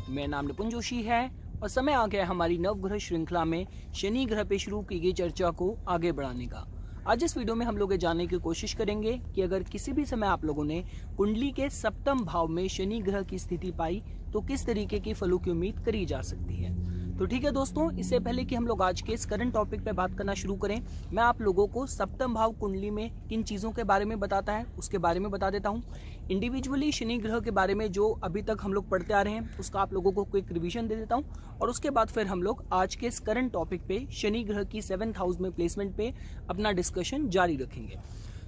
मेरा नाम निपुण जोशी है और समय आ गया हमारी नवग्रह श्रृंखला में शनि ग्रह पे शुरू की गई चर्चा को आगे बढ़ाने का। आज इस वीडियो में हम लोग ये जानने की कोशिश करेंगे कि अगर किसी भी समय आप लोगों ने कुंडली के सप्तम भाव में शनि ग्रह की स्थिति पाई तो किस तरीके के फलों की उम्मीद करी जा सकती है। तो ठीक है दोस्तों, इससे पहले कि हम लोग आज के इस करंट टॉपिक पे बात करना शुरू करें, मैं आप लोगों को सप्तम भाव कुंडली में किन चीज़ों के बारे में बताता है उसके बारे में बता देता हूँ। इंडिविजुअली शनि ग्रह के बारे में जो अभी तक हम लोग पढ़ते आ रहे हैं उसका आप लोगों को क्विक रिवीजन दे देता हूँ और उसके बाद फिर हम लोग आज के इस करंट टॉपिक पे शनि ग्रह की 7th हाउस में प्लेसमेंट पे अपना डिस्कशन जारी रखेंगे।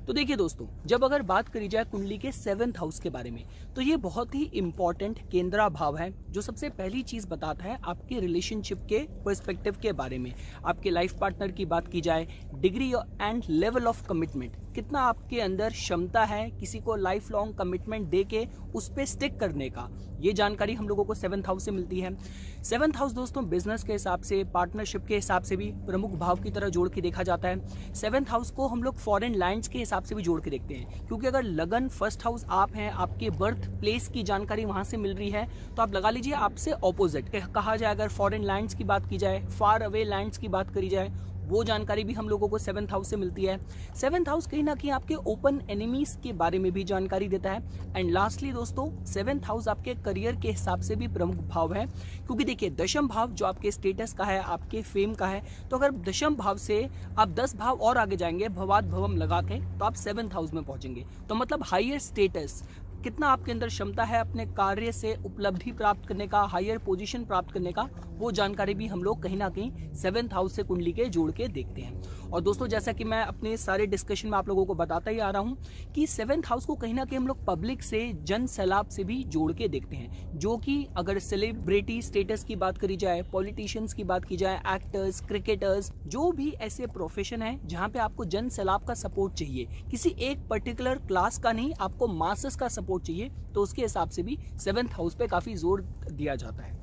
तो देखिए दोस्तों, जब अगर बात करी जाए कुंडली के 7th हाउस के बारे में तो ये बहुत ही इंपॉर्टेंट केंद्रा भाव है जो सबसे पहली चीज बताता है आपके रिलेशनशिप के पर्सपेक्टिव के बारे में। आपके लाइफ पार्टनर की बात की जाए, degree and level of commitment, कितना आपके अंदर क्षमता है किसी को लाइफ लॉन्ग कमिटमेंट दे के उस पर स्टिक करने का, ये जानकारी हम लोगों को 7th हाउस से मिलती है। 7th हाउस दोस्तों बिजनेस के हिसाब से, पार्टनरशिप के हिसाब से भी प्रमुख भाव की तरह जोड़ के देखा जाता है। 7th हाउस को हम लोग फॉरेन लैंड्स के हिसाब से भी जोड़ के देखते हैं, क्योंकि अगर लगन फर्स्ट हाउस आप हैं, आपके बर्थ प्लेस की जानकारी वहां से मिल रही है तो आप लगा लीजिए आपसे ऑपोजिट कहा जाए। अगर फॉरेन लैंड्स की बात की जाए, फार अवे लैंड्स की बात करी जाए, वो जानकारी भी हम लोगों को 7th हाउस से मिलती है। 7th हाउस कहीं ना कहीं आपके ओपन एनिमीज के बारे में भी जानकारी देता है। एंड लास्टली दोस्तों 7th हाउस आपके करियर के हिसाब से भी प्रमुख भाव है, क्योंकि देखिए दशम भाव जो आपके स्टेटस का है, आपके फेम का है, तो अगर दशम भाव से आप 10 भाव और आगे जाएंगे भवाद भवम लगा के तो आप 7th हाउस में पहुंचेंगे। तो मतलब हायर स्टेटस, कितना आपके अंदर क्षमता है अपने कार्य से उपलब्धि प्राप्त करने का, हायर पोजीशन प्राप्त करने का, वो जानकारी भी हम लोग कहीं ना कहीं 7th हाउस से कुंडली के जोड़ के देखते हैं। और दोस्तों जैसा कि मैं अपने सारे डिस्कशन में आप लोगों को बताता ही आ रहा हूं कि 7th हाउस को कहीं ना कहीं हम लोग पब्लिक से, जन सैलाब से भी जोड़ के देखते हैं, जो कि अगर सेलिब्रिटी स्टेटस की बात करी जाए, पॉलिटिशियंस की बात की जाए, एक्टर्स, क्रिकेटर्स, जो भी ऐसे प्रोफेशन है जहां पे आपको जन सैलाब का सपोर्ट चाहिए, किसी एक पर्टिकुलर क्लास का नहीं, आपको मासेस का सपोर्ट चाहिए, तो उसके हिसाब से भी 7th हाउस पे काफी जोर दिया जाता है।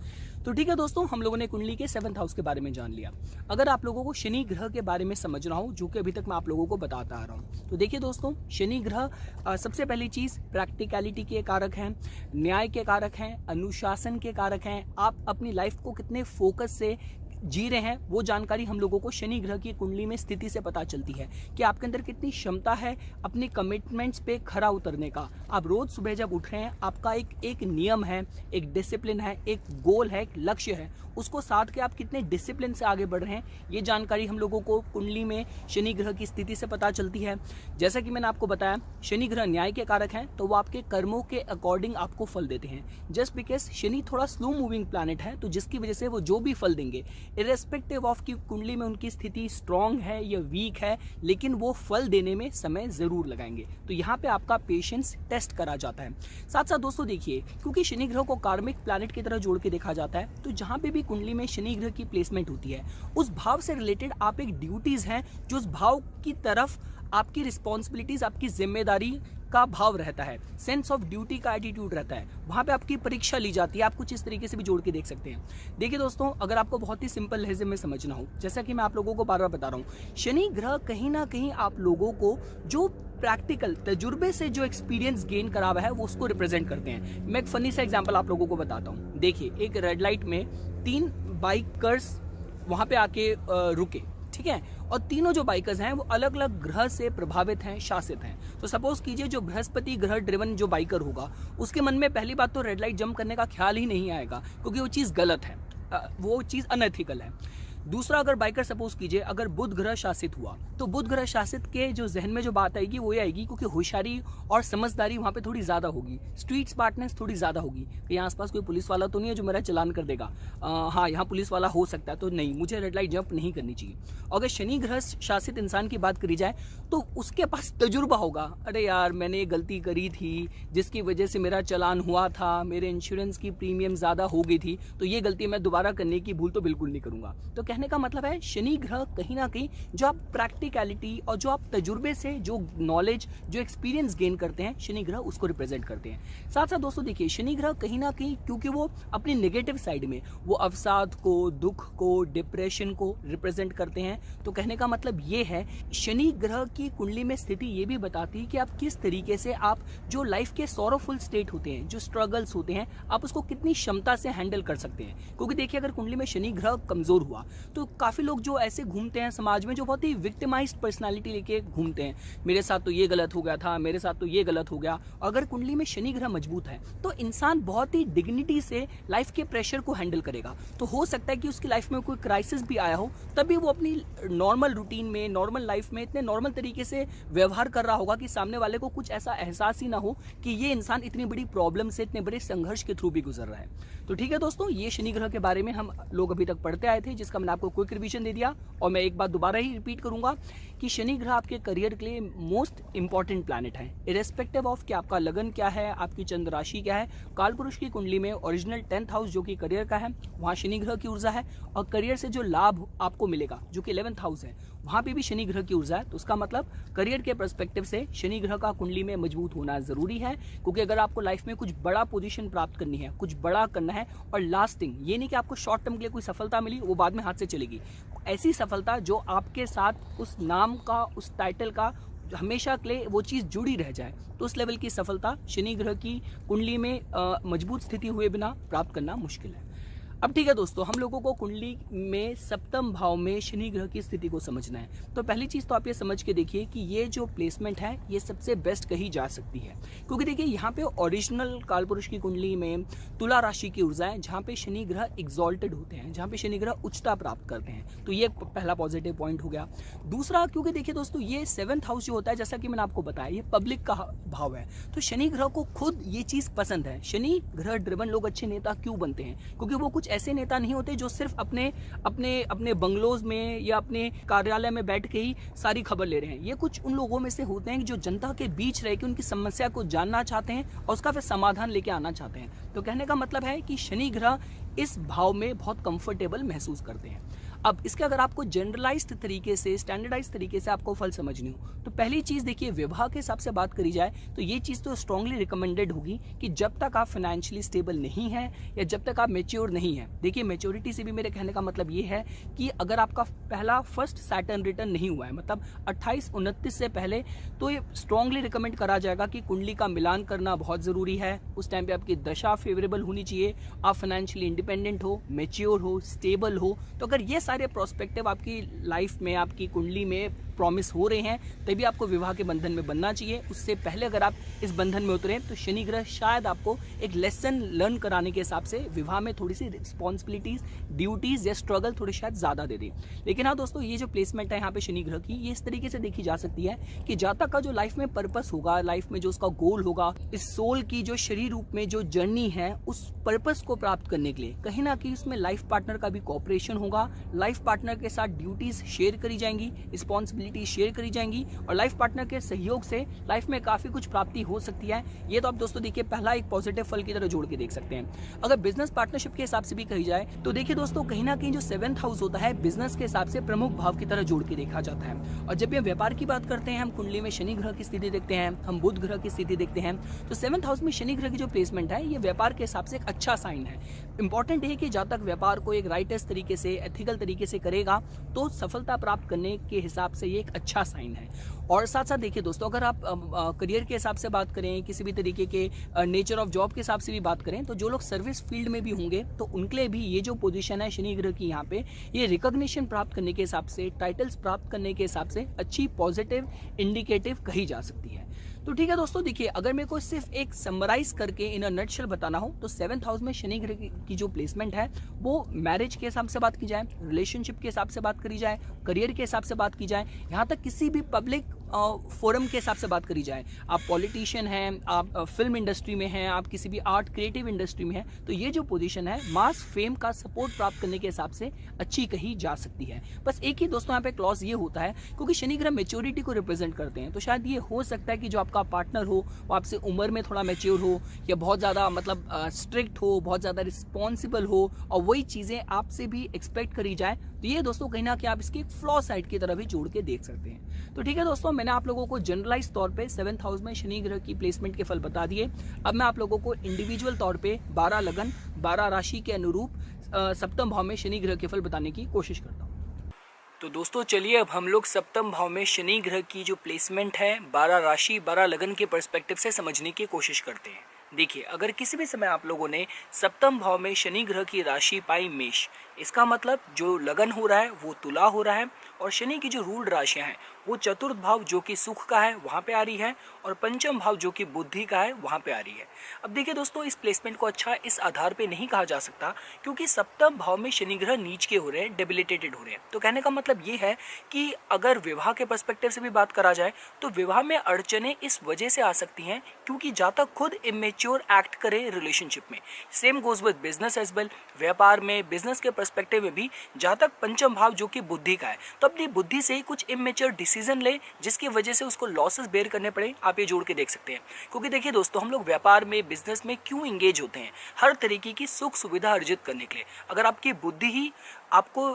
तो ठीक है दोस्तों, हम लोगों ने कुंडली के 7th हाउस के बारे में जान लिया। अगर आप लोगों को शनि ग्रह के बारे में समझना हो, जो कि अभी तक मैं आप लोगों को बताता आ रहा हूँ, तो देखिए दोस्तों शनि ग्रह सबसे पहली चीज प्रैक्टिकलिटी के कारक हैं, न्याय के कारक हैं, अनुशासन के कारक हैं। आप अपनी लाइफ को कितने फोकस से जी रहे हैं वो जानकारी हम लोगों को शनि ग्रह की कुंडली में स्थिति से पता चलती है कि आपके अंदर कितनी क्षमता है अपनी कमिटमेंट्स पे खरा उतरने का। आप रोज सुबह जब उठ रहे हैं, आपका एक नियम है, एक डिसिप्लिन है, एक गोल है, एक लक्ष्य है, उसको साध के आप कितने डिसिप्लिन से आगे बढ़ रहे हैं, ये जानकारी हम लोगों को कुंडली में शनि ग्रह की स्थिति से पता चलती है। जैसा कि मैंने आपको बताया शनि ग्रह न्याय के कारक हैं, तो वो आपके कर्मों के अकॉर्डिंग आपको फल देते हैं। जस्ट बिकॉज शनि थोड़ा स्लो मूविंग प्लैनेट है, तो जिसकी वजह से वो जो भी फल देंगे इरेस्पेक्टिव ऑफ की कुंडली में उनकी स्थिति स्ट्रांग है या वीक है, लेकिन वो फल देने में समय जरूर लगाएंगे। तो यहाँ पे आपका पेशेंस टेस्ट करा जाता है। साथ साथ दोस्तों देखिए, क्योंकि शनि ग्रह को कार्मिक प्लैनेट की तरह जोड़ के देखा जाता है, तो जहाँ पे भी कुंडली में शनि ग्रह की प्लेसमेंट होती है उस भाव से रिलेटेड आप एक ड्यूटीज हैं जो उस भाव की तरफ आपकी रिस्पॉन्सिबिलिटीज, आपकी जिम्मेदारी का भाव रहता है, सेंस ऑफ ड्यूटी का एटीट्यूड रहता है, वहां पे आपकी परीक्षा ली जाती है। आप कुछ इस तरीके से भी जोड़ के देख सकते हैं। देखिए दोस्तों, अगर आपको बहुत ही सिंपल लहजे में समझना हो, जैसा कि मैं आप लोगों को बार बार बता रहा हूँ, शनि ग्रह कहीं ना कहीं आप लोगों को जो प्रैक्टिकल तजुर्बे से जो एक्सपीरियंस गेन करा हुआ है वो उसको रिप्रेजेंट करते हैं। मैं एक फनी सा एग्जांपल आप लोगों को बताता हूँ। देखिए, एक रेड लाइट में 3 बाइकर्स वहां पे आके रुके, ठीक है, और तीनों जो बाइकर्स हैं वो अलग अलग ग्रह से प्रभावित हैं, शासित हैं। तो सपोज कीजिए जो बृहस्पति ग्रह ड्रिवन जो बाइकर होगा उसके मन में पहली बात तो रेड लाइट जंप करने का ख्याल ही नहीं आएगा, क्योंकि वो चीज़ गलत है, वो चीज़ अनएथिकल है। दूसरा, अगर बाइकर सपोज कीजिए अगर बुध ग्रह शासित हुआ तो बुध ग्रह शासित के जो जहन में जो बात आएगी वो ये आएगी, क्योंकि होशियारी और समझदारी वहां पे थोड़ी ज्यादा होगी, स्ट्रीट स्मार्टनेस थोड़ी ज्यादा होगी कि यहाँ आसपास कोई पुलिस वाला तो नहीं है जो मेरा चालान कर देगा, हाँ यहाँ पुलिस वाला हो सकता है तो नहीं, मुझे रेड लाइट जंप नहीं करनी चाहिए। अगर शनि ग्रह शासित इंसान की बात करी जाए तो उसके पास तजुर्बा होगा, अरे यार मैंने ये गलती करी थी जिसकी वजह से मेरा चालान हुआ था, मेरे इंश्योरेंस की प्रीमियम ज्यादा हो गई थी, तो ये गलती मैं दोबारा करने की भूल तो बिल्कुल नहीं करूंगा। तो कहने का मतलब है शनि ग्रह कहीं ना कहीं जो आप प्रैक्टिकलिटी और जो आप तजुर्बे से जो नॉलेज जो एक्सपीरियंस गेन करते हैं, शनि ग्रह उसको रिप्रेजेंट करते हैं। साथ साथ दोस्तों देखिए, शनि ग्रह कहीं ना कहीं क्योंकि वो अपनी नेगेटिव साइड में वो अवसाद को, दुख को, डिप्रेशन को रिप्रेजेंट करते हैं। तो कहने का मतलब ये है, शनि ग्रह की कुंडली में स्थिति ये भी बताती है कि आप किस तरीके से आप जो लाइफ के सॉरोफुल स्टेट होते हैं, जो स्ट्रगल्स होते हैं, आप उसको कितनी क्षमता से हैंडल कर सकते हैं। क्योंकि देखिए, अगर कुंडली में शनि ग्रह कमजोर हुआ तो काफी लोग जो ऐसे घूमते हैं समाज में, जो बहुत ही विक्टिमाइज्ड पर्सनालिटी लेके घूमते हैं, मेरे साथ तो ये गलत हो गया था, मेरे साथ तो ये गलत हो गया। अगर कुंडली में शनि ग्रह मजबूत है तो इंसान बहुत ही डिग्निटी से लाइफ के प्रेशर को हैंडल करेगा। तो हो सकता है कि उसकी लाइफ में कोई क्राइसिस भी आया हो, तभी वो अपनी नॉर्मल रूटीन में, नॉर्मल लाइफ में इतने नॉर्मल तरीके से व्यवहार कर रहा होगा कि सामने वाले को कुछ ऐसा एहसास ही ना हो कि ये इंसान इतनी बड़ी प्रॉब्लम से, इतने बड़े संघर्ष के थ्रू भी गुजर रहा है। तो ठीक है दोस्तों, ये शनि ग्रह के बारे में हम लोग अभी तक पढ़ते आए थे, जिसका मैंने आपको क्विक रिवीजन दे दिया। और मैं एक बात दोबारा ही रिपीट करूंगा कि शनि ग्रह आपके करियर के लिए मोस्ट इंपॉर्टेंट प्लैनेट है, इरेस्पेक्टिव ऑफ कि आपका लगन क्या है, आपकी चंद्र राशि क्या है। कालपुरुष की कुंडली में ओरिजिनल 10th हाउस जो कि करियर का है, वहाँ शनि ग्रह की ऊर्जा है। और करियर से जो लाभ आपको मिलेगा जो कि 11th हाउस है, वहाँ पे भी शनि ग्रह की ऊर्जा है। तो उसका मतलब करियर के पर्सपेक्टिव से शनि ग्रह का कुंडली में मजबूत होना जरूरी है। क्योंकि अगर आपको लाइफ में कुछ बड़ा पोजीशन प्राप्त करनी है, कुछ बड़ा करना है और लास्टिंग, ये नहीं कि आपको शॉर्ट टर्म के लिए कोई सफलता मिली वो बाद में हाथ से चलेगी, ऐसी सफलता जो आपके साथ उस नाम का, उस टाइटल का हमेशा के लिए वो चीज़ जुड़ी रह जाए, तो उस लेवल की सफलता शनि ग्रह की कुंडली में मजबूत स्थिति हुए बिना प्राप्त करना मुश्किल है। अब ठीक है दोस्तों, हम लोगों को कुंडली में सप्तम भाव में शनि ग्रह की स्थिति को समझना है। तो पहली चीज़ तो आप ये समझ के देखिए कि ये जो प्लेसमेंट है ये सबसे बेस्ट कही जा सकती है। क्योंकि देखिए, यहाँ पे ओरिजिनल कालपुरुष की कुंडली में तुला राशि की ऊर्जा है, जहाँ पे शनि ग्रह एग्जॉल्टेड होते हैं, जहाँ पे शनि ग्रह उच्चता प्राप्त करते हैं। तो ये पहला पॉजिटिव पॉइंट हो गया। दूसरा, क्योंकि देखिए दोस्तों, ये 7th हाउस जो होता है, जैसा कि मैंने आपको बताया, ये पब्लिक का भाव है। तो शनि ग्रह को खुद ये चीज़ पसंद है। शनि ग्रह ड्रिवन लोग अच्छे नेता क्यों बनते हैं? क्योंकि वो कुछ ऐसे नेता नहीं होते जो सिर्फ अपने अपने अपने बंगलोज में या अपने कार्यालय में बैठ के ही सारी खबर ले रहे हैं। ये कुछ उन लोगों में से होते हैं जो जनता के बीच रह के उनकी समस्या को जानना चाहते हैं और उसका फिर समाधान लेके आना चाहते हैं। तो कहने का मतलब है कि शनि ग्रह इस भाव में बहुत कंफर्टेबल महसूस करते हैं। अब इसके अगर आपको जनरलाइज्ड तरीके से, स्टैंडर्डाइज तरीके से आपको फल समझनी हो, तो पहली चीज़ देखिए, विवाह के हिसाब से बात करी जाए तो ये चीज़ तो स्ट्रांगली रिकमेंडेड होगी कि जब तक आप फाइनेंशियली स्टेबल नहीं है या जब तक आप मेच्योर नहीं है। देखिए, मेच्योरिटी से भी मेरे कहने का मतलब ये है कि अगर आपका पहला फर्स्ट सैटर्न रिटर्न नहीं हुआ है, मतलब 28-29 से पहले, तो ये स्ट्रांगली रिकमेंड करा जाएगा कि कुंडली का मिलान करना बहुत ज़रूरी है। उस टाइम पे आपकी दशा फेवरेबल होनी चाहिए, आप फाइनेंशियली इंडिपेंडेंट हो, मेच्योर हो, स्टेबल हो। तो अगर ये सारे प्रोस्पेक्टिव आपकी लाइफ में, आपकी कुंडली में प्रॉमिस हो रहे हैं, तभी आपको विवाह के बंधन में बनना चाहिए। उससे पहले अगर आप इस बंधन में उतरे तो शनि ग्रह शायद आपको एक लेसन लर्न कराने के हिसाब से विवाह में थोड़ी सी रिस्पॉन्सिबिलिटीज, ड्यूटीज या स्ट्रगल थोड़ी शायद ज़्यादा दे दे। लेकिन हाँ दोस्तों, ये जो प्लेसमेंट है यहाँ पे शनि ग्रह की, ये इस तरीके से देखी जा सकती है कि जातक का जो लाइफ में पर्पस होगा, लाइफ में जो उसका गोल होगा, इस सोल की जो शरीर रूप में जो जर्नी है, उस पर्पस को प्राप्त करने के लिए कहीं ना कहीं उसमें लाइफ पार्टनर का भी कोऑपरेशन होगा। लाइफ पार्टनर के साथ ड्यूटीज शेयर करी जाएंगी, रिस्पॉन्सिबिलिटी शेयर करी जाएंगी और लाइफ पार्टनर के सहयोग से लाइफ में काफी कुछ प्राप्ति हो सकती है। ये तो आप दोस्तों देखिए, पहला एक पॉजिटिव फल की तरह जोड़ के देख सकते हैं। अगर बिजनेस पार्टनरशिप के हिसाब से भी कही जाए तो देखिए दोस्तों, कहीं ना कहीं जो 7th हाउस होता है, बिजनेस के हिसाब से प्रमुख भाव की तरह जोड़ के देखा जाता है। और जब ये व्यापार की बात करते हैं, हम कुंडली में शनि ग्रह की स्थिति देखते हैं, हम बुध ग्रह की स्थिति देखते हैं, तो 7th हाउस में शनि ग्रह की जो प्लेसमेंट है, ये व्यापार के हिसाब से एक अच्छा साइन है। इंपॉर्टेंट है कि जब तक व्यापार को एक राइटस तरीके से, एथिकल तरीके से करेगा तो सफलता प्राप्त करने के हिसाब से ये एक अच्छा साइन है। और साथ साथ देखिए दोस्तों, अगर आप करियर के हिसाब से बात करें, किसी भी तरीके के नेचर ऑफ जॉब के हिसाब से भी बात करें, तो जो लोग सर्विस फील्ड में भी होंगे तो उनके लिए भी ये जो पोजीशन है शनि ग्रह की, यहाँ पे ये रिकॉग्निशन प्राप्त करने के हिसाब से, टाइटल्स प्राप्त करने के हिसाब से अच्छी पॉजिटिव इंडिकेटिव कही जा सकती है। तो ठीक है दोस्तों, देखिए, अगर मेरे को सिर्फ एक समराइज करके इन अ नटशेल बताना हो तो 7th हाउस में शनि ग्रह की जो प्लेसमेंट है, वो मैरिज के हिसाब से बात की जाए, रिलेशनशिप के हिसाब से बात करी जाए, करियर के हिसाब से बात की जाए, यहाँ तक किसी भी पब्लिक फोरम के हिसाब से बात करी जाए, आप पॉलिटिशियन हैं, आप फिल्म इंडस्ट्री में हैं, आप किसी भी आर्ट क्रिएटिव इंडस्ट्री में हैं, तो ये जो पोजीशन है मास फेम का सपोर्ट प्राप्त करने के हिसाब से अच्छी कही जा सकती है। बस एक ही दोस्तों यहाँ पे क्लॉज ये होता है, क्योंकि शनि ग्रह मेच्योरिटी को रिप्रेजेंट करते हैं, तो शायद ये हो सकता है कि जो आपका पार्टनर हो वो आपसे उम्र में थोड़ा मेच्योर हो या बहुत ज़्यादा स्ट्रिक्ट हो, बहुत ज़्यादा रिस्पॉन्सिबल हो और वही चीज़ें आपसे भी एक्सपेक्ट करी जाए, तो ये दोस्तों कहीं ना कहीं आप इसकी फ्लॉ साइड की तरह भी जोड़ के देख सकते हैं। तो ठीक है दोस्तों, मैंने आप लोगों को जनरलाइज तौर पे 7th हाउस में शनि ग्रह की प्लेसमेंट के फल बता दिए। अब मैं आप लोगों को इंडिविजुअल तौर पे 12 लगन 12 राशि के अनुरूप सप्तम भाव में शनि ग्रह के फल बताने की कोशिश करता हूँ। तो दोस्तों चलिए अब हम लोग सप्तम भाव में शनि ग्रह की जो प्लेसमेंट है 12 राशि 12 लगन के पर्सपेक्टिव से समझने की कोशिश करते हैं। देखिए, अगर किसी भी समय आप लोगों ने सप्तम भाव में शनि ग्रह की राशि पाई मेष, इसका मतलब जो लगन हो रहा है वो तुला हो रहा है, और शनि की जो रूल्ड राशियां हैं वो चतुर्थ भाव जो कि सुख का है वहाँ पे आ रही है, और पंचम भाव जो कि बुद्धि का है वहाँ पे आ रही है। अब देखिए दोस्तों, इस प्लेसमेंट को अच्छा इस आधार पे नहीं कहा जा सकता क्योंकि सप्तम भाव में शनि ग्रह नीच के हो रहे हैं, डेबिलिटेटेड हो रहे हैं। तो कहने का मतलब ये है कि अगर विवाह के पर्सपेक्टिव से भी बात करा जाए तो विवाह में अड़चने इस वजह से आ सकती हैं क्योंकि जातक खुद इमेच्योर एक्ट करे रिलेशनशिप में। Same goes with business as well. व्यापार में, बिजनेस के पर्सपेक्टिव में भी जातक पंचम भाव जो कि बुद्धि का है, तो अपनी बुद्धि से ही कुछ इमेच्योर डिसीजन ले जिसकी वजह से उसको लॉसेस बेयर करने पड़े। आप ये जोड़ के देख सकते हैं क्योंकि देखिए दोस्तों, हम लोग व्यापार में, बिजनेस में क्यों इंगेज होते हैं? हर तरीके की सुख सुविधा अर्जित करने के लिए। अगर आपकी बुद्धि ही आपको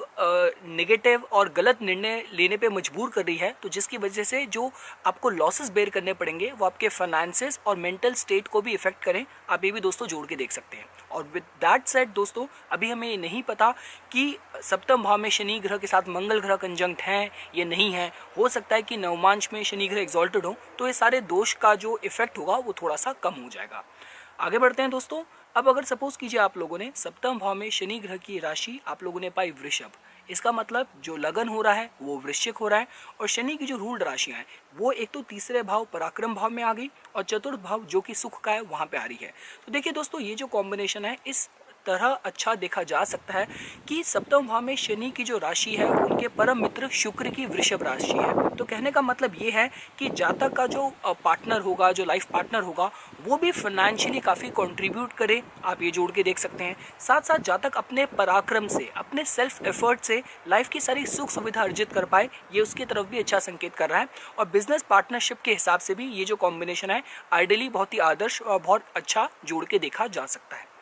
नेगेटिव और गलत निर्णय लेने पे मजबूर कर रही है तो जिसकी वजह से जो आपको लॉसेस बेयर करने पड़ेंगे वो आपके फाइनेंसेस और मेंटल स्टेट को भी इफेक्ट करें। आप ये भी दोस्तों जोड़ के देख सकते हैं। और विद दैट सेड दोस्तों, अभी हमें ये नहीं पता कि सप्तम भाव में शनि ग्रह के साथ मंगल ग्रह कंजंक्ट हैं या नहीं है। हो सकता है कि नवमांश में शनि ग्रह एग्जॉल्टेड हो तो ये सारे दोष का जो इफेक्ट होगा वो थोड़ा सा कम हो जाएगा। आगे बढ़ते हैं दोस्तों। अब अगर सपोज कीजिए आप लोगों ने सप्तम भाव में शनि ग्रह की राशि आप लोगों ने पाई वृषभ, इसका मतलब जो लगन हो रहा है वो वृश्चिक हो रहा है, और शनि की जो रूल्ड राशियां हैं वो एक तो तीसरे भाव पराक्रम भाव में आ गई और चतुर्थ भाव जो कि सुख का है वहां पे आ रही है। तो देखिए दोस्तों, ये जो कॉम्बिनेशन है इस तरह अच्छा देखा जा सकता है कि सप्तम भाव में शनि की जो राशि है उनके परम मित्र शुक्र की वृषभ राशि है। तो कहने का मतलब ये है कि जातक का जो पार्टनर होगा, जो लाइफ पार्टनर होगा, वो भी फाइनेंशियली काफ़ी कंट्रीब्यूट करे। आप ये जोड़ के देख सकते हैं। साथ साथ जातक अपने पराक्रम से, अपने सेल्फ एफर्ट से लाइफ की सारी सुख सुविधा अर्जित कर पाए, ये उसकी तरफ भी अच्छा संकेत कर रहा है। और बिजनेस पार्टनरशिप के हिसाब से भी ये जो कॉम्बिनेशन है आइडियली बहुत ही आदर्श और बहुत अच्छा जोड़ के देखा जा सकता है।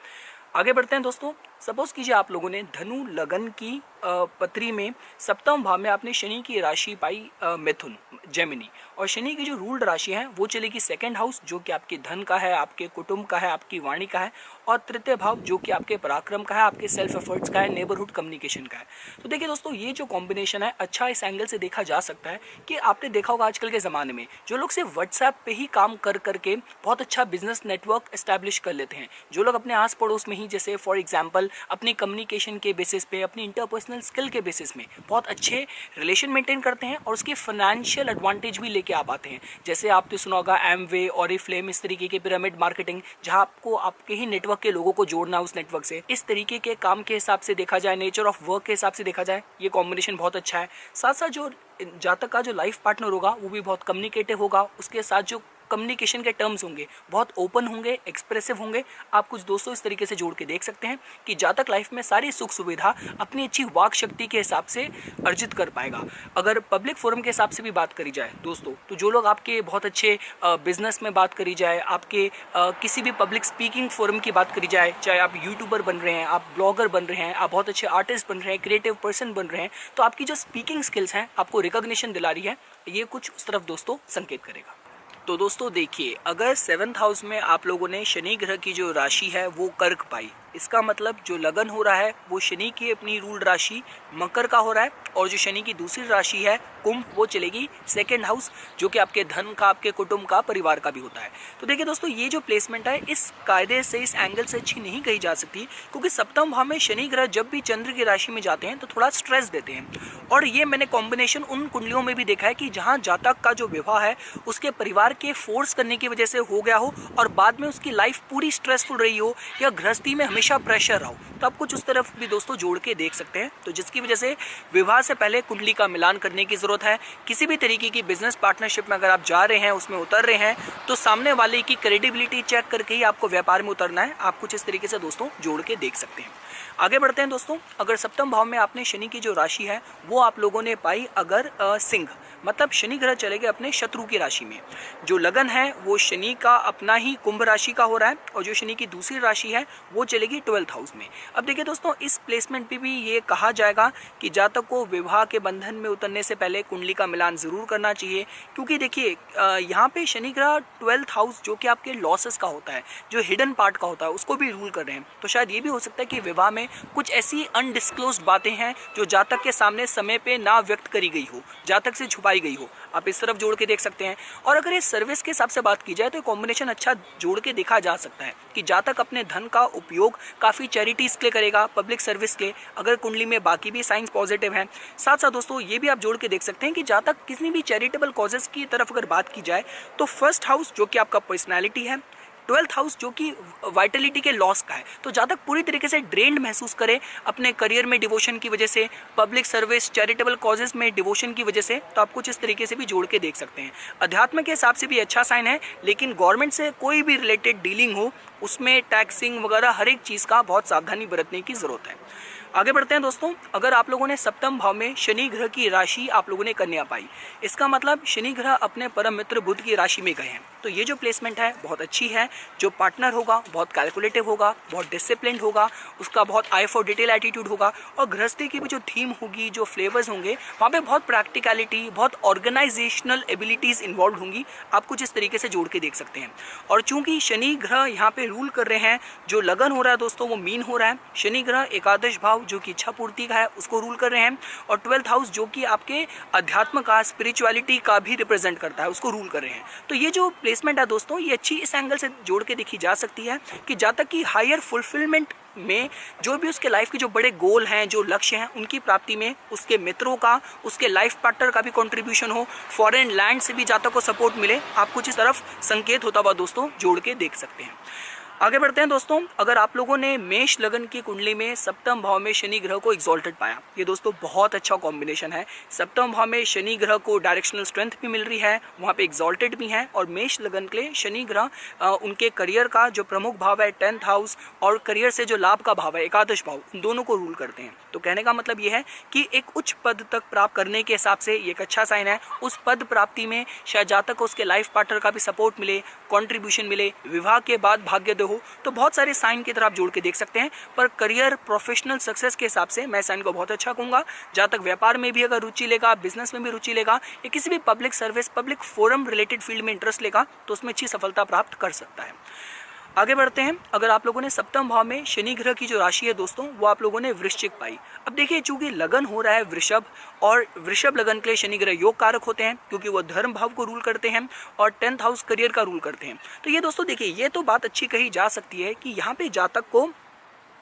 आगे बढ़ते हैं दोस्तों। सपोज कीजिए आप लोगों ने धनु लगन की पत्री में सप्तम भाव में आपने शनि की राशि पाई मिथुन, जेमिनी, और शनि की जो रूल्ड राशि है वो चलेगी सेकंड हाउस जो कि आपके धन का है, आपके कुटुंब का है, आपकी वाणी का है, और तृतीय भाव जो कि आपके पराक्रम का है, आपके सेल्फ एफर्ट्स का है, नेबरहुड कम्युनिकेशन का है। तो देखिए दोस्तों, ये जो कॉम्बिनेशन है अच्छा इस एंगल से देखा जा सकता है कि आपने देखा होगा आजकल के ज़माने में जो लोग सिर्फ व्हाट्सएप पे ही काम कर करके बहुत अच्छा बिजनेस नेटवर्क एस्टैब्लिश कर लेते हैं, जो लोग अपने आस पड़ोस में ही जैसे फॉर एग्जाम्पल अपनी कम्युनिकेशन के बेसिस पे, अपनी इंटरपर्सनल स्किल के बेसिस में बहुत अच्छे रिलेशन मेंटेन करते हैं और उसके फाइनेंशियल एडवांटेज भी लेके आ पाते हैं। जैसे आपने सुना होगा एमवे, ऑरिफ्लेम, इस तरीके के पिरामिड मार्केटिंग, जहां आपको आपके ही नेटवर्क के लोगों को जोड़ना उस नेटवर्क से। इस तरीके के काम के हिसाब से देखा जाए, नेचर ऑफ वर्क के हिसाब से देखा जाए, ये कॉम्बिनेशन बहुत अच्छा है। साथ साथ जो जातक का जो लाइफ पार्टनर होगा वो भी बहुत कम्युनिकेटिव होगा, उसके साथ जो कम्युनिकेशन के टर्म्स होंगे बहुत ओपन होंगे, एक्सप्रेसिव होंगे। आप कुछ दोस्तों इस तरीके से जोड़ के देख सकते हैं कि जातक लाइफ में सारी सुख सुविधा अपनी अच्छी वाक शक्ति के हिसाब से अर्जित कर पाएगा। अगर पब्लिक फोरम के हिसाब से भी बात करी जाए दोस्तों, तो जो लोग आपके बहुत अच्छे बिजनेस में बात करी जाए, आपके किसी भी पब्लिक स्पीकिंग फोरम की बात करी जाए, चाहे आप यूट्यूबर बन रहे हैं, आप ब्लॉगर बन रहे हैं, आप बहुत अच्छे आर्टिस्ट बन रहे हैं, क्रिएटिव पर्सन बन रहे हैं, तो आपकी जो स्पीकिंग स्किल्स हैं आपको रिकॉग्निशन दिला रही है, ये कुछ उस तरफ दोस्तों संकेत करेगा। तो दोस्तों देखिए, अगर 7th हाउस में आप लोगों ने शनि ग्रह की जो राशि है वो कर्क पाई, इसका मतलब जो लगन हो रहा है वो शनि की अपनी रूल्ड राशि मकर का हो रहा है, और जो शनि की दूसरी राशि है कुंभ वो चलेगी सेकंड हाउस जो कि आपके धन का, आपके कुटुंब का, परिवार का भी होता है। तो देखिए दोस्तों, ये जो प्लेसमेंट है इस कायदे से, इस एंगल से अच्छी नहीं कही जा सकती क्योंकि सप्तम भाव में शनि ग्रह जब भी चंद्र की राशि में जाते हैं तो थोड़ा स्ट्रेस देते हैं। और ये मैंने कॉम्बिनेशन उन कुंडलियों में भी देखा है कि जहाँ जातक का जो विवाह है उसके परिवार के फोर्स करने की वजह से हो गया हो और बाद में उसकी लाइफ पूरी स्ट्रेसफुल रही हो या गृहस्थी में हमेशा प्रेशर रहा हो, तो आप कुछ उस तरफ भी दोस्तों जोड़ के देख सकते हैं। तो जिसकी वजह से विवाह से पहले कुंडली का मिलान करने की जरूरत है। किसी भी तरीके की बिजनेस पार्टनरशिप में अगर आप जा रहे हैं, उसमें उतर रहे हैं, तो सामने वाले की क्रेडिबिलिटी चेक करके ही आपको व्यापार में उतरना है। आप कुछ इस तरीके से दोस्तों जोड़ के देख सकते हैं। आगे बढ़ते हैं दोस्तों। अगर सप्तम भाव में आपने शनि की जो राशि है वो आप लोगों ने पाई अगर सिंह, मतलब शनि ग्रह चलेगा अपने शत्रु की राशि में। जो लगन है वो शनि का अपना ही कुंभ राशि का हो रहा है और जो शनि की दूसरी राशि है वो चलेगी 12th हाउस में। अब देखिए दोस्तों, इस प्लेसमेंट पे भी ये कहा जाएगा कि जातक को विवाह के बंधन में उतरने से पहले कुंडली का मिलान जरूर करना चाहिए, क्योंकि देखिए यहाँ पे शनि ग्रह 12th हाउस जो कि आपके लॉसेस का होता है, जो हिडन पार्ट का होता है, उसको भी रूल कर रहे हैं। तो शायद ये भी हो सकता है कि विवाह में कुछ ऐसी अनडिस्क्लोज्ड बातें हैं जो जातक के सामने समय पे ना व्यक्त करी गई हो, जातक से छुपाई गई हो। आप इस तरफ जोड़ के देख सकते हैं। और अगर ये सर्विस के हिसाब से बात की जाए तो कॉम्बिनेशन अच्छा जोड़ के देखा जा सकता है कि जातक अपने धन का उपयोग काफ़ी चैरिटीज़ के लिए करेगा, पब्लिक सर्विस के, अगर कुंडली में बाकी भी साइंस पॉजिटिव हैं। साथ साथ दोस्तों ये भी आप जोड़ के देख सकते हैं कि जातक किसी भी चैरिटेबल कॉजेस की तरफ अगर बात की जाए तो फर्स्ट हाउस जो कि आपका पर्सनैलिटी है, 12th हाउस जो कि वाइटलिटी के लॉस का है, तो जातक पूरी तरीके से ड्रेन्ड महसूस करे अपने करियर में डिवोशन की वजह से, पब्लिक सर्विस, चैरिटेबल कॉजेस में डिवोशन की वजह से। तो आप कुछ इस तरीके से भी जोड़ के देख सकते हैं। अध्यात्म के हिसाब से भी अच्छा साइन है, लेकिन गवर्नमेंट से कोई भी रिलेटेड डीलिंग हो उसमें टैक्सिंग वगैरह हर एक चीज़ का बहुत सावधानी बरतने की ज़रूरत है। आगे बढ़ते हैं दोस्तों। अगर आप लोगों ने सप्तम भाव में शनि ग्रह की राशि आप लोगों ने कन्या पाई, इसका मतलब शनि ग्रह अपने परम मित्र बुध की राशि में गए हैं। तो ये जो प्लेसमेंट है बहुत अच्छी है। जो पार्टनर होगा बहुत कैलकुलेटिव होगा, बहुत डिसिप्लिन होगा, उसका बहुत आई फॉर डिटेल एटीट्यूड होगा, और गृहस्थी की भी जो थीम होगी, जो फ्लेवर्स होंगे, वहाँ पे बहुत प्रैक्टिकलिटी, बहुत ऑर्गेनाइजेशनल एबिलिटीज़ इन्वॉल्व होंगी। आप कुछ इस तरीके से जोड़ के देख सकते हैं। और चूंकि शनि ग्रह यहाँ पे रूल कर रहे हैं, जो लगन हो रहा है दोस्तों वो मीन हो रहा है। शनि ग्रह एकादश भाव जो कि इच्छा पूर्ति का है उसको रूल कर रहे हैं, और 12th हाउस जो कि आपके अध्यात्म का, स्पिरिचुअलिटी का भी रिप्रेजेंट करता है, उसको रूल कर रहे हैं। तो ये जो प्लेसमेंट है दोस्तों ये अच्छी इस एंगल से जोड़ के देखी जा सकती है कि जातक की हायर फुलफिलमेंट में जो भी उसके लाइफ के जो बड़े गोल हैं, जो लक्ष्य हैं, उनकी प्राप्ति में उसके मित्रों का, उसके लाइफ पार्टनर का भी कंट्रीब्यूशन हो, फॉरेन लैंड से भी जातक को सपोर्ट मिले। आप कुछ इस तरफ संकेत होता हुआ दोस्तों जोड़ के देख सकते हैं। आगे बढ़ते हैं दोस्तों। अगर आप लोगों ने मेष लगन की कुंडली में सप्तम भाव में शनि ग्रह को एग्जॉल्टेड पाया, ये दोस्तों बहुत अच्छा कॉम्बिनेशन है। सप्तम भाव में शनि ग्रह को डायरेक्शनल स्ट्रेंथ भी मिल रही है, वहाँ पे एग्जॉल्टेड भी है। और मेष लगन के लिए शनि ग्रह उनके करियर का जो प्रमुख भाव है 10th हाउस, और करियर से जो लाभ का भाव है एकादश भाव, उन दोनों को रूल करते हैं। तो कहने का मतलब ये है कि एक उच्च पद तक प्राप्त करने के हिसाब से ये एक अच्छा साइन है। उस पद प्राप्ति में शायद जातक को उसके लाइफ पार्टनर का भी सपोर्ट मिले, कॉन्ट्रीब्यूशन मिले, विवाह के बाद भाग्योदय हो। तो बहुत सारे साइन की तरह आप जोड़ के देख सकते हैं। पर करियर, प्रोफेशनल सक्सेस के हिसाब से मैं साइन को बहुत अच्छा कहूँगा। जातक व्यापार में भी अगर रुचि लेगा, बिजनेस में भी रुचि लेगा, या किसी भी public service, public forum related field में इंटरेस्ट लेगा तो उसमें अच्छी सफलता प्राप्त कर सकता है। आगे बढ़ते हैं। अगर आप लोगों ने सप्तम भाव में शनि ग्रह की जो राशि है दोस्तों वो आप लोगों ने वृश्चिक पाई। अब देखिए चूंकि लगन हो रहा है वृषभ, और वृषभ लगन के लिए शनि ग्रह योग कारक होते हैं क्योंकि वो धर्म भाव को रूल करते हैं और 10th हाउस करियर का रूल करते हैं। तो ये दोस्तों देखिए ये तो बात अच्छी कही जा सकती है कि यहाँ पे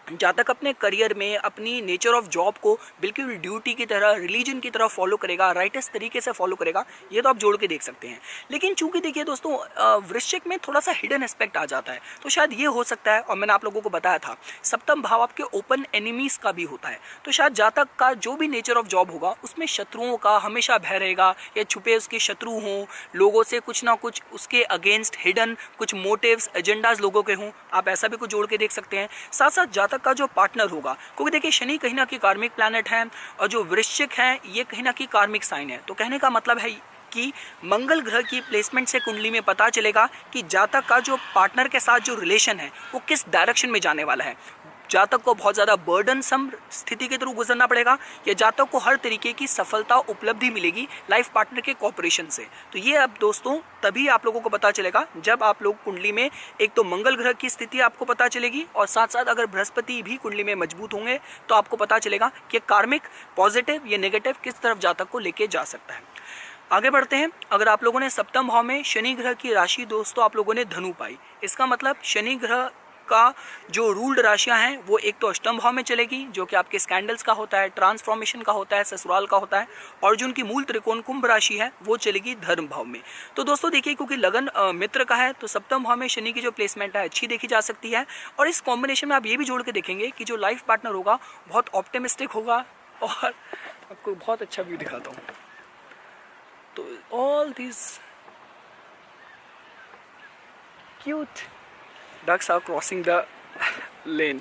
जातक अपने करियर में अपनी नेचर ऑफ जॉब को बिल्कुल ड्यूटी की तरह, रिलीजन की तरह फॉलो करेगा, राइटस तरीके से फॉलो करेगा। ये तो आप जोड़ के देख सकते हैं। लेकिन चूंकि देखिए दोस्तों वृश्चिक में थोड़ा सा हिडन एस्पेक्ट आ जाता है, तो शायद ये हो सकता है, और मैंने आप लोगों को बताया था सप्तम भाव आपके ओपन एनिमीज का भी होता है। तो शायद जातक का जो भी नेचर ऑफ जॉब होगा उसमें शत्रुओं का हमेशा भय रहेगा, या छुपे उसके शत्रु हों, लोगों से कुछ ना कुछ उसके अगेंस्ट हिडन कुछ मोटिव्स, एजेंडाज लोगों के हों। आप ऐसा भी कुछ जोड़ के देख सकते हैं। साथ साथ का जो पार्टनर होगा, क्योंकि देखिए शनि कहीं ना कहीं कार्मिक प्लैनेट है, और जो वृश्चिक है ये कहीं ना कहीं कार्मिक साइन है। तो कहने का मतलब है कि मंगल ग्रह की प्लेसमेंट से कुंडली में पता चलेगा कि जातक का जो पार्टनर के साथ जो रिलेशन है वो किस डायरेक्शन में जाने वाला है। जातक को बहुत ज़्यादा बर्डनसम स्थिति के थ्रू गुजरना पड़ेगा, या जातक को हर तरीके की सफलता उपलब्धि मिलेगी लाइफ पार्टनर के कोऑपरेशन से। तो ये अब दोस्तों तभी आप लोगों को पता चलेगा जब आप लोग कुंडली में एक तो मंगल ग्रह की स्थिति आपको पता चलेगी, और साथ साथ अगर बृहस्पति भी कुंडली में मजबूत होंगे तो आपको पता चलेगा कि कार्मिक पॉजिटिव या नेगेटिव किस तरफ जातक को लेके जा सकता है। आगे बढ़ते हैं। अगर आप लोगों ने सप्तम भाव में शनि ग्रह की राशि दोस्तों आप लोगों ने धनु पाई, इसका मतलब शनि ग्रह का जो रूल्ड राशियां हैं वो एक तो अष्टम भाव में चलेगी जो कि आपके स्कैंडल्स का होता है, ट्रांसफॉर्मेशन का होता है, ससुराल का होता है, और जो उनकी मूल त्रिकोण कुंभ राशि है वो चलेगी धर्म भाव में। तो दोस्तों देखिए क्योंकि लगन मित्र का है तो सप्तम भाव में शनि की जो प्लेसमेंट है अच्छी देखी जा सकती है। और इस कॉम्बिनेशन में आप ये भी जोड़ के देखेंगे कि जो लाइफ पार्टनर होगा बहुत ऑप्टिमिस्टिक होगा, और आपको बहुत अच्छा व्यू दिखाता हूँ। तो all this cute ducks are crossing the lane।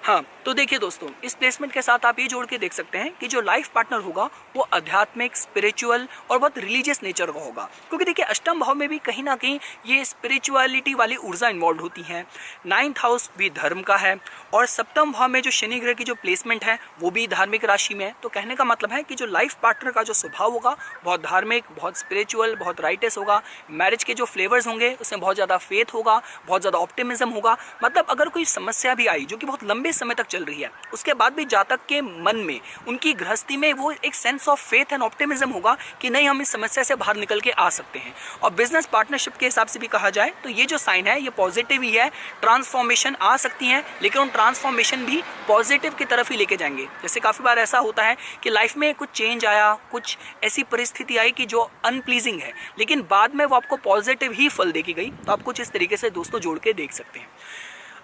हाँ, तो देखिए दोस्तों, इस प्लेसमेंट के साथ आप ये जोड़ के देख सकते हैं कि जो लाइफ पार्टनर होगा वो आध्यात्मिक, स्पिरिचुअल और बहुत रिलीजियस नेचर का होगा, क्योंकि देखिए अष्टम भाव में भी कहीं ना कहीं ये स्पिरिचुअलिटी वाली ऊर्जा इन्वॉल्व होती है। 9th हाउस भी धर्म का है और सप्तम भाव में जो शनि ग्रह की जो प्लेसमेंट है वो भी धार्मिक राशि में है। तो कहने का मतलब है कि जो लाइफ पार्टनर का जो स्वभाव होगा बहुत धार्मिक, बहुत स्पिरिचुअल, बहुत राइटस होगा। मैरिज के जो फ्लेवर्स होंगे उसमें बहुत ज़्यादा फेथ होगा, बहुत ज़्यादा ऑप्टिमिज्म होगा। मतलब अगर कोई समस्या भी आई जो कि बहुत लंबे समय तक चल रही है, उसके बाद भी जातक के मन में, उनकी गृहस्थी में वो एक sense of faith and optimism होगा कि नहीं, हम इस समस्या से बाहर निकल के आ सकते हैं। और बिजनेस पार्टनरशिप के हिसाब से भी कहा जाए तो ये जो साइन है ये पॉजिटिव ही है। ट्रांसफॉर्मेशन आ सकती है लेकिन उन ट्रांसफॉर्मेशन भी पॉजिटिव की तरफ ही लेके जाएंगे। जैसे काफ़ी बार ऐसा होता है कि लाइफ में कुछ चेंज आया, कुछ ऐसी परिस्थिति आई कि जो अनप्लीजिंग है, लेकिन बाद में वो आपको पॉजिटिव ही फल देके गई। तो आप कुछ इस तरीके से दोस्तों जोड़ के देख सकते हैं।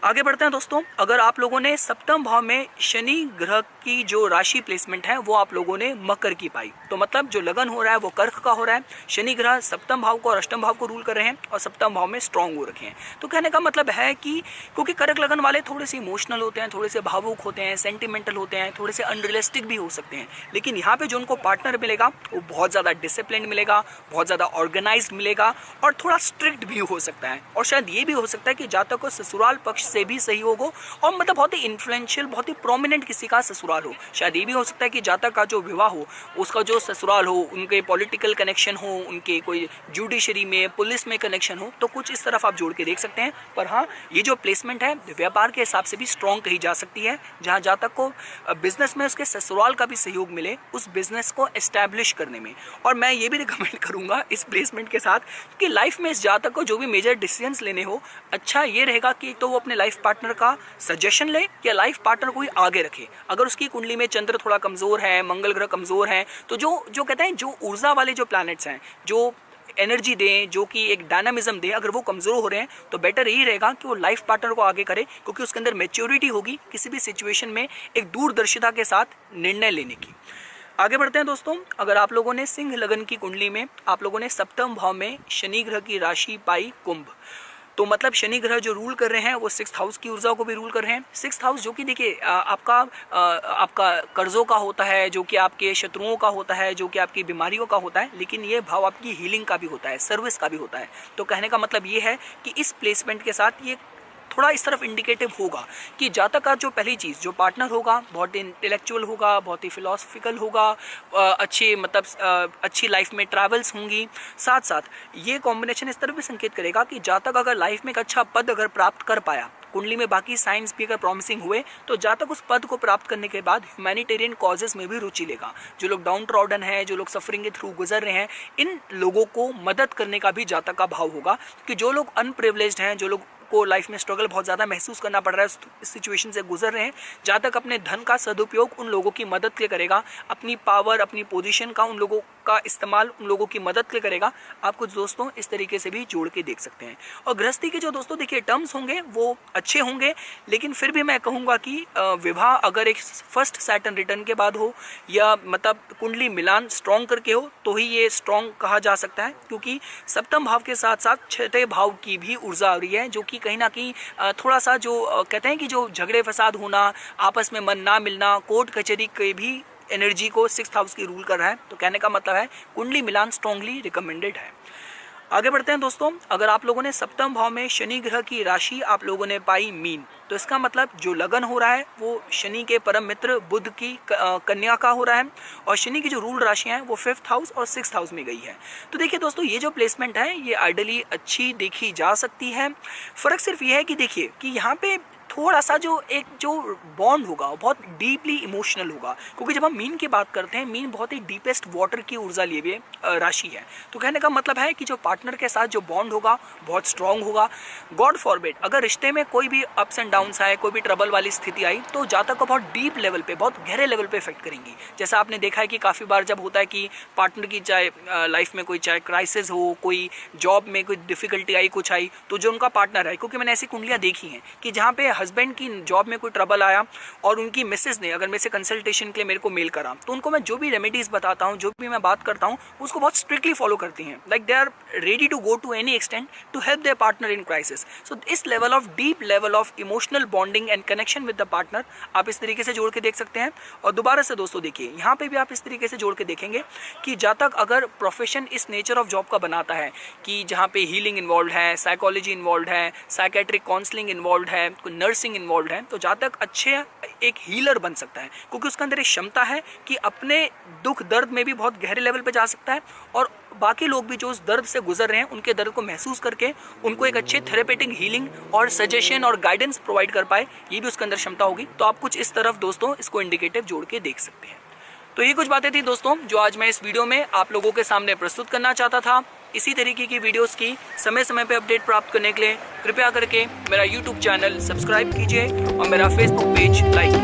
आगे बढ़ते हैं दोस्तों। अगर आप लोगों ने सप्तम भाव में शनि ग्रह की जो राशि प्लेसमेंट है वो आप लोगों ने मकर की पाई, तो मतलब जो लगन हो रहा है वो कर्क का हो रहा है। शनि ग्रह सप्तम भाव को और अष्टम भाव को रूल कर रहे हैं और सप्तम भाव में स्ट्रांग हो रखे हैं। तो कहने का मतलब है कि क्योंकि कर्क लगन वाले थोड़े से इमोशनल होते हैं, थोड़े से भावुक होते हैं, सेंटिमेंटल होते हैं, थोड़े से अनरियलिस्टिक भी हो सकते हैं, लेकिन यहाँ पे जो उनको पार्टनर मिलेगा वो बहुत ज़्यादा डिसिप्लिन मिलेगा, बहुत ज़्यादा ऑर्गेनाइज्ड मिलेगा और थोड़ा स्ट्रिक्ट भी हो सकता है। और शायद ये भी हो सकता है कि जातक को ससुराल पक्ष से भी सहयोग हो और मतलब बहुत ही इन्फ्लुएंशियल, बहुत ही प्रोमिनेंट किसी का ससुराल हो। शायद ये भी हो सकता है कि जातक का जो विवाह हो उसका जो ससुराल हो, उनके पॉलिटिकल कनेक्शन हो, उनके कोई जुडिशरी में, पुलिस में कनेक्शन हो। तो कुछ इस तरफ आप जोड़ के देख सकते हैं। पर हाँ, ये जो प्लेसमेंट है व्यापार के हिसाब से भी स्ट्रॉन्ग कही जा सकती है, जहाँ जातक को बिजनेस में उसके ससुराल का भी सहयोग मिले उस बिजनेस को एस्टैब्लिश करने में। और मैं ये भी रिकमेंड करूँगा इस प्लेसमेंट के साथ कि लाइफ में इस जातक को जो भी मेजर डिसीजंस लेने हो, अच्छा ये रहेगा कि तो वो अपने लाइफ पार्टनर का सजेशन ले या लाइफ पार्टनर को ही आगे रखे। अगर उसकी कुंडली में चंद्र थोड़ा कमजोर है, मंगल ग्रह कमजोर है, तो जो कहते हैं जो ऊर्जा वाले जो प्लैनेट्स हैं, जो एनर्जी दें, जो कि एक डायनामिज्म दें, अगर वो कमज़ोर हो रहे हैं तो बेटर यही रहेगा कि वो लाइफ पार्टनर को आगे करे, क्योंकि उसके अंदर मैच्योरिटी होगी किसी भी सिचुएशन में एक दूरदर्शिता के साथ निर्णय लेने की। आगे बढ़ते हैं दोस्तों। अगर आप लोगों ने सिंह लगन की कुंडली में आप लोगों ने सप्तम भाव में शनि ग्रह की राशि पाई कुंभ, तो मतलब शनि ग्रह जो रूल कर रहे हैं वो 6th हाउस की ऊर्जा को भी रूल कर रहे हैं। 6th हाउस जो कि देखिए आपका कर्जों का होता है, जो कि आपके शत्रुओं का होता है, जो कि आपकी बीमारियों का होता है, लेकिन ये भाव आपकी हीलिंग का भी होता है, सर्विस का भी होता है। तो कहने का मतलब ये है कि इस प्लेसमेंट के साथ ये थोड़ा इस तरफ इंडिकेटिव होगा कि जातक का जो पहली चीज़ जो पार्टनर होगा बहुत इंटेलेक्चुअल होगा, बहुत ही फिलोसफिकल होगा, अच्छी लाइफ में ट्रैवल्स होंगी। साथ साथ ये कॉम्बिनेशन इस तरफ भी संकेत करेगा कि जातक अगर लाइफ में एक अच्छा पद अगर प्राप्त कर पाया, कुंडली में बाकी साइंस भी अगर प्रॉमिसिंग हुए, तो जातक उस पद को प्राप्त करने के बाद ह्यूमैनिटेरियन कॉजेस में भी रुचि लेगा। जो लोग डाउन ट्रॉडन हैं, जो लोग सफरिंग के थ्रू गुजर रहे हैं, इन लोगों को मदद करने का भी जातक का भाव होगा। कि जो लोग अनप्रिविलेज्ड हैं, जो लोग को लाइफ में स्ट्रगल बहुत ज़्यादा महसूस करना पड़ रहा है, इस सिचुएशन से गुजर रहे हैं, जहाँ तक अपने धन का सदुपयोग उन लोगों की मदद के लिए करेगा, अपनी पावर, अपनी पोजीशन का उन लोगों का इस्तेमाल उन लोगों की मदद के लिए करेगा। आप कुछ दोस्तों इस तरीके से भी जोड़ के देख सकते हैं। और गृहस्थी के जो दोस्तों देखिए टर्म्स होंगे वो अच्छे होंगे, लेकिन फिर भी मैं कहूँगा कि विवाह अगर एक फर्स्ट सैटर्न रिटर्न के बाद हो या मतलब कुंडली मिलान स्ट्रॉन्ग करके हो तो ही ये स्ट्रॉन्ग कहा जा सकता है, क्योंकि सप्तम भाव के साथ साथ 6th भाव की भी ऊर्जा आ रही है, जो कि कहीं ना कहीं थोड़ा सा जो कहते हैं कि जो झगड़े फसाद होना, आपस में मन ना मिलना, कोर्ट कचहरी के भी एनर्जी को 6th हाउस की रूल कर रहा है। तो कहने का मतलब है कुंडली मिलान स्ट्रांगली रिकमेंडेड है। आगे बढ़ते हैं दोस्तों। अगर आप लोगों ने सप्तम भाव में शनि ग्रह की राशि आप लोगों ने पाई मीन, तो इसका मतलब जो लगन हो रहा है वो शनि के परम मित्र बुध की कन्या का हो रहा है, और शनि की जो रूल राशियां हैं वो 5th हाउस और 6th हाउस में गई है। तो देखिए दोस्तों, ये जो प्लेसमेंट है ये आइडियली अच्छी देखी जा सकती है। फर्क सिर्फ ये है कि देखिए कि यहाँ पे थोड़ा सा जो बॉन्ड होगा वो बहुत डीपली इमोशनल होगा, क्योंकि जब हम मीन की बात करते हैं, मीन बहुत ही डीपेस्ट वाटर की ऊर्जा लिए हुए राशि है। तो कहने का मतलब है कि जो पार्टनर के साथ जो बॉन्ड होगा बहुत स्ट्रांग होगा। गॉड फॉरबिड अगर रिश्ते में कोई भी अप्स एंड डाउन्स आए, कोई भी ट्रबल वाली स्थिति आई, तो जातक को बहुत डीप लेवल पे, बहुत गहरे लेवल पे इफेक्ट करेंगी। जैसा आपने देखा है कि काफ़ी बार जब होता है कि पार्टनर की चाहे लाइफ में कोई चाहे क्राइसिस हो, कोई जॉब में कोई डिफिकल्टी आई, कुछ आई, तो जो उनका पार्टनर है, क्योंकि मैंने ऐसी कुंडलियाँ देखी हैं कि जहाँ पे हस्बैंड की जॉब में कोई ट्रबल आया और उनकी मिसेज ने अगर मेरे से कंसल्टेशन के लिए मेरे को मेल करा, तो उनको मैं जो भी रेमेडीज बताता हूँ, जो भी मैं बात करता हूँ, उसको बहुत स्ट्रिक्टली फॉलो करती हैं। Like they are ready to go to any extent to help their partner in crisis. So इस level of deep level of emotional bonding and connection with the partner आप इस तरीके से जोड़ के देख सकते हैं। और दोबारा से दोस्तों देखिए, यहाँ पे भी आप इस तरीके से जोड़ के देखेंगे कि जहाँ तक अगर प्रोफेशन इस नेचर ऑफ जॉब का बनाता है कि जहाँ पे हीलिंग इन्वॉल्व है, साइकोलॉजी इन्वॉल्व है, साइकेट्रिक काउंसलिंग इन्वॉल्व है, नर्सिंग इन्वॉल्व है, तो जहाँ तक अच्छे एक हीलर बन सकता है, क्योंकि उसके अंदर एक क्षमता है कि अपने दुख दर्द में भी बहुत गहरे लेवल पे जा सकता है और बाकी लोग भी जो उस दर्द से गुजर रहे हैं उनके दर्द को महसूस करके उनको एक अच्छे थेरेपेटिक हीलिंग और सजेशन और गाइडेंस प्रोवाइड कर पाए, ये भी उसके अंदर क्षमता होगी। तो आप कुछ इस तरफ दोस्तों इसको इंडिकेटिव जोड़ के देख सकते हैं। तो ये कुछ बातें थी दोस्तों जो आज मैं इस वीडियो में आप लोगों के सामने प्रस्तुत करना चाहता था। इसी तरीके की वीडियोस की समय समय पे अपडेट प्राप्त करने के लिए कृपया करके मेरा YouTube चैनल सब्सक्राइब कीजिए और मेरा Facebook पेज लाइक